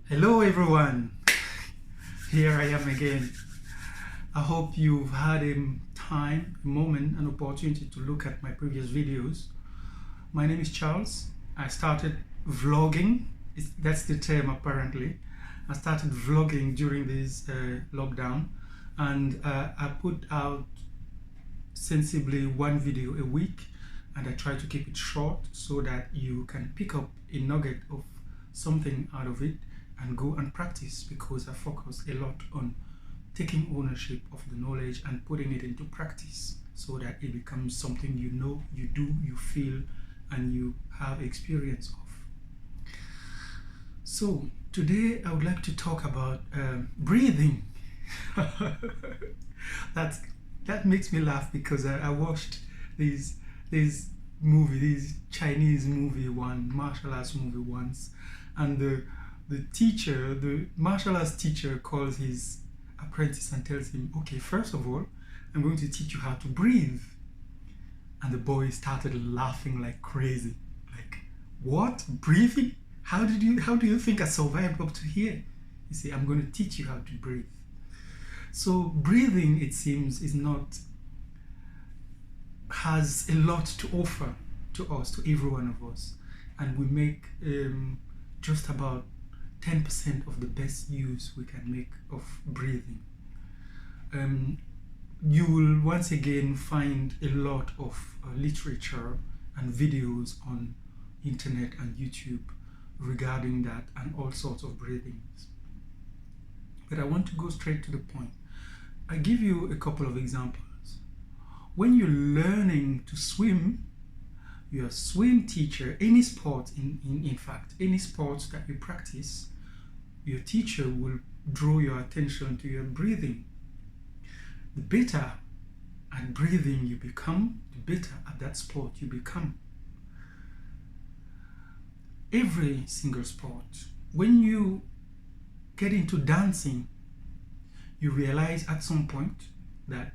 Hello everyone, here I am again. I hope you've had a time, a moment, an opportunity to look at my previous videos. My name is Charles. I started vlogging, that's the term apparently. I started vlogging during this lockdown, and I put out sensibly one video a week, and I try to keep it short so that you can pick up a nugget of something out of it and go and practice, because I focus a lot on taking ownership of the knowledge and putting it into practice so that it becomes something you know, you do, you feel, and you have experience of. So today I would like to talk about breathing. That makes me laugh because I watched this Chinese movie, one martial arts movie once, and the martial arts teacher calls his apprentice and tells him, okay, first of all, I'm going to teach you how to breathe. And the boy started laughing like crazy. Like, what? Breathing? How do you think I survived up to here? You see, I'm going to teach you how to breathe. So breathing, it seems, has a lot to offer to us, to every one of us. And we make just about 10% of the best use we can make of breathing. You will once again find a lot of literature and videos on internet and YouTube regarding that and all sorts of breathings. But I want to go straight to the point. I give you a couple of examples. When you're learning to swim, your swim teacher, any sport, in fact, any sport that you practice, your teacher will draw your attention to your breathing. The better at breathing you become, the better at that sport you become. Every single sport, when you get into dancing, you realize at some point that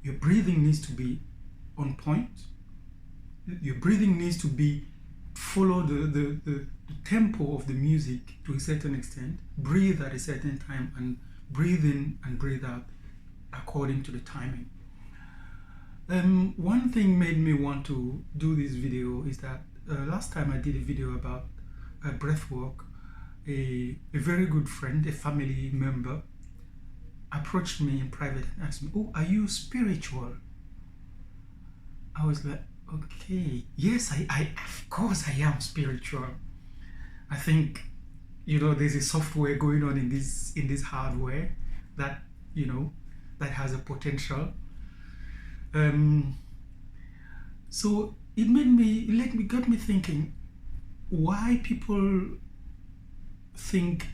your breathing needs to be on point. Your breathing needs to be follow the tempo of the music to a certain extent, breathe at a certain time, and breathe in and breathe out according to the timing. One thing made me want to do this video is that last time I did a video about breath work, a very good friend, a family member, approached me in private and asked me, "Oh, are you spiritual?" I was like, okay, yes, I of course I am spiritual. I think, there's a software going on in this hardware that, that has a potential. So it got me thinking why people think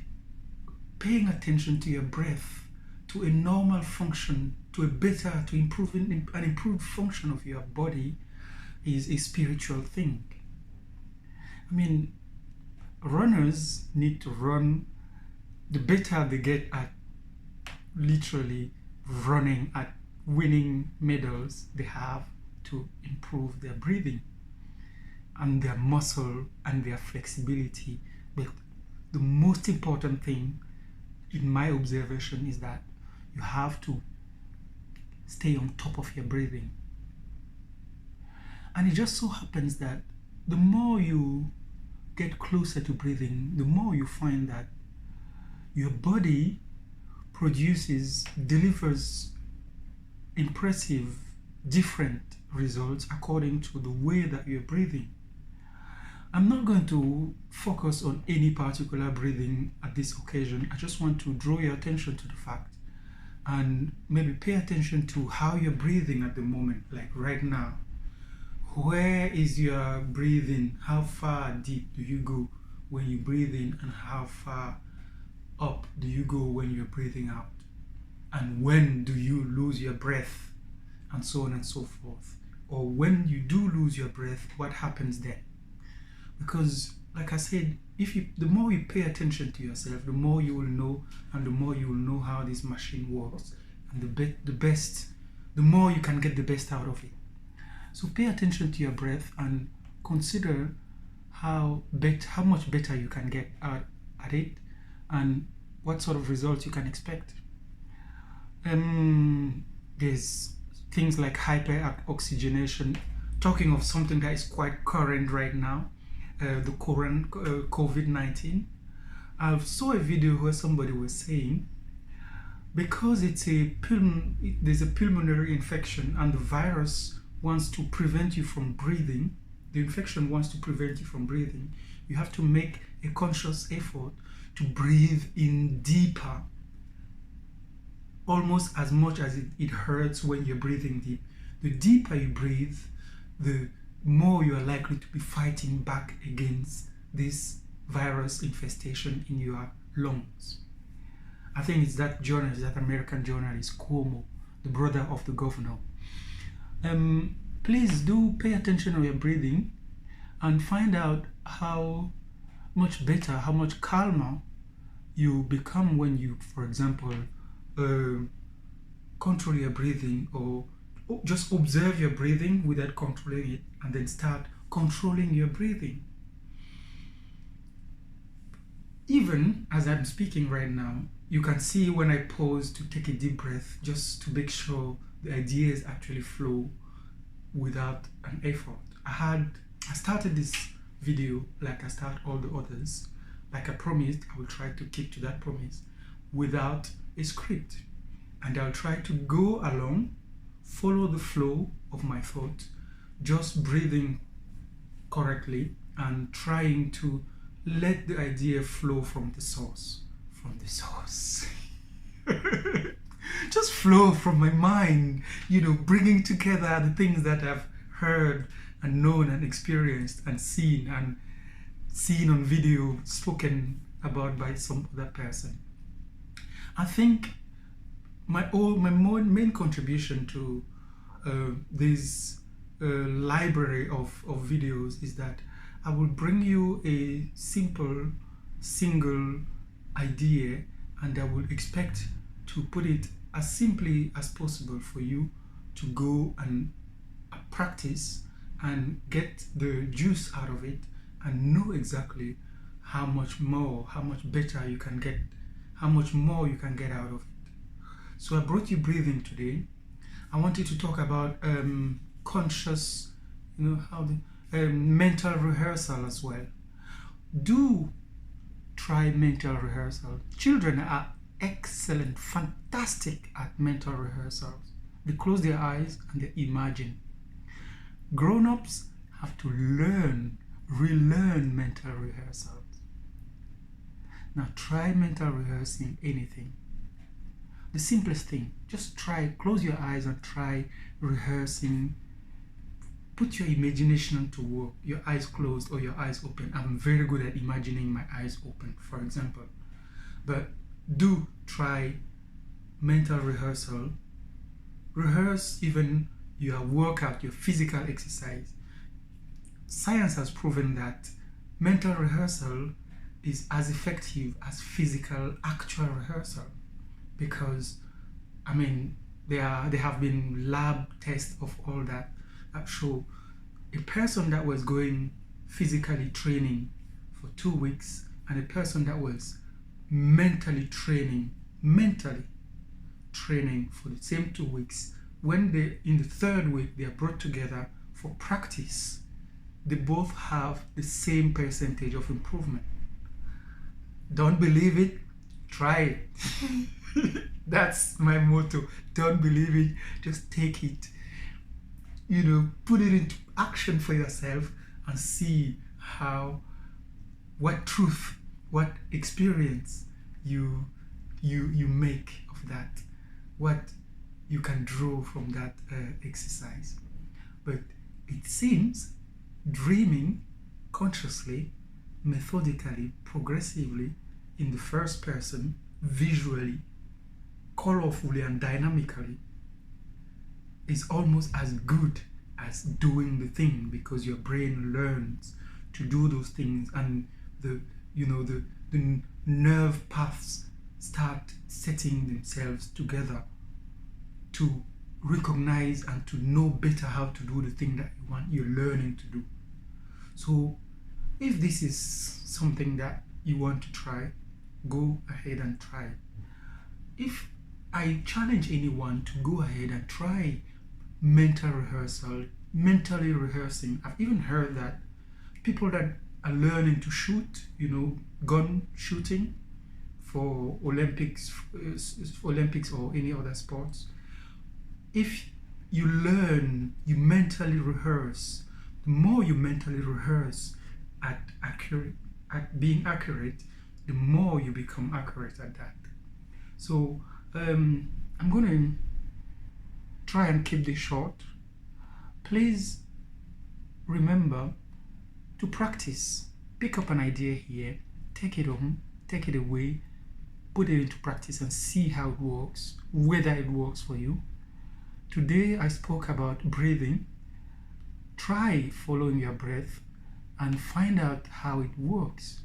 paying attention to your breath, to a normal function, to improving an improved function of your body is a spiritual thing. I mean, runners need to run. The better they get at literally running, at winning medals, they have to improve their breathing and their muscle and their flexibility. But the most important thing, in my observation, is that you have to stay on top of your breathing. And it just so happens that the more you get closer to breathing, the more you find that your body delivers impressive, different results according to the way that you're breathing. I'm not going to focus on any particular breathing at this occasion. I just want to draw your attention to the fact and maybe pay attention to how you're breathing at the moment, like right now. Where is your breathing? How far deep do you go when you breathe in, and how far up do you go when you're breathing out? And when do you lose your breath? And so on and so forth. Or when you do lose your breath, what happens then? Because, like I said, the more you pay attention to yourself, the more you will know, and the more you will know how this machine works, and the more you can get the best out of it. So pay attention to your breath and consider how much better you can get at it, and what sort of results you can expect. There's things like hyperoxygenation, talking of something that is quite current right now, the current COVID-19. I saw a video where somebody was saying because there's a pulmonary infection and the virus wants to prevent you from breathing, the infection wants to prevent you from breathing, you have to make a conscious effort to breathe in deeper, almost as much as it hurts when you're breathing deep. The deeper you breathe, the more you are likely to be fighting back against this virus infestation in your lungs. I think it's that journalist, that American journalist, Cuomo, the brother of the governor. Please do pay attention to your breathing and find out how much better, how much calmer you become when you, for example, control your breathing, or just observe your breathing without controlling it, and then start controlling your breathing. Even as I'm speaking right now, you can see when I pause to take a deep breath just to make sure the ideas actually flow without an effort. I started this video like I start all the others. Like I promised, I will try to keep to that promise without a script. And I'll try to go along, follow the flow of my thought, just breathing correctly and trying to let the idea flow from the source. From the source. Just flow from my mind, bringing together the things that I've heard and known and experienced and seen on video, spoken about by some other person. I think my main contribution to this library of videos is that I will bring you a simple, single idea, and I will expect to put it as simply as possible for you to go and practice and get the juice out of it and know exactly how much better you can get, how much more you can get out of it. So I brought you breathing today. I wanted to talk about conscious, mental rehearsal as well. Do try mental rehearsal. Children are excellent, fantastic at mental rehearsals. They close their eyes and they imagine. Grown-ups have to relearn mental rehearsals. Now try mental rehearsing anything. The simplest thing, just try, close your eyes and try rehearsing. Put your imagination to work, your eyes closed or your eyes open. I'm very good at imagining my eyes open, for example. But do try mental rehearsal. Rehearse even your workout, your physical exercise. Science has proven that mental rehearsal is as effective as physical, actual rehearsal. Because, there have been lab tests of all that show a person that was going physically training for 2 weeks and a person that was mentally training for the same 2 weeks, when in the third week they are brought together for practice, they both have the same percentage of improvement. Don't believe it? Try it. That's my motto. Don't believe it, just take it. Put it into action for yourself and see what truth, what experience you make of that, what you can draw from that exercise. But it seems dreaming consciously, methodically, progressively, in the first person, visually, colorfully and dynamically, is almost as good as doing the thing, because your brain learns to do those things and the nerve paths start setting themselves together to recognize and to know better how to do the thing that you're learning to do. So if this is something that you want to try, go ahead and try. If I challenge anyone to go ahead and try mental rehearsal, mentally rehearsing. I've even heard that people that are learning to shoot, gun shooting for Olympics or any other sports, if you learn, you mentally rehearse, the more you mentally rehearse at being accurate, the more you become accurate at that. So I'm going to try and keep this short. Please remember to practice. Pick up an idea here, take it home, take it away, put it into practice and see how it works, whether it works for you. Today I spoke about breathing. Try following your breath and find out how it works.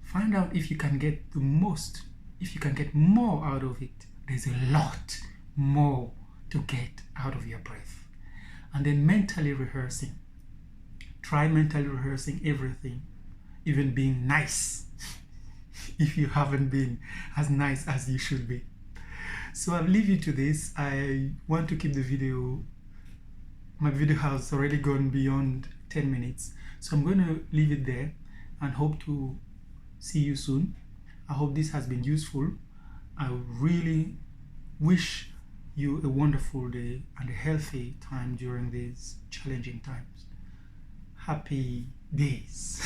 Find out if you can get the most, if you can get more out of it. There's a lot more to get out of your breath. And then mentally rehearsing. Try mentally rehearsing everything, even being nice if you haven't been as nice as you should be. So I'll leave you to this. I want to keep my video has already gone beyond 10 minutes. So I'm going to leave it there and hope to see you soon. I hope this has been useful. I really wish you a wonderful day and a healthy time during these challenging times. Happy days.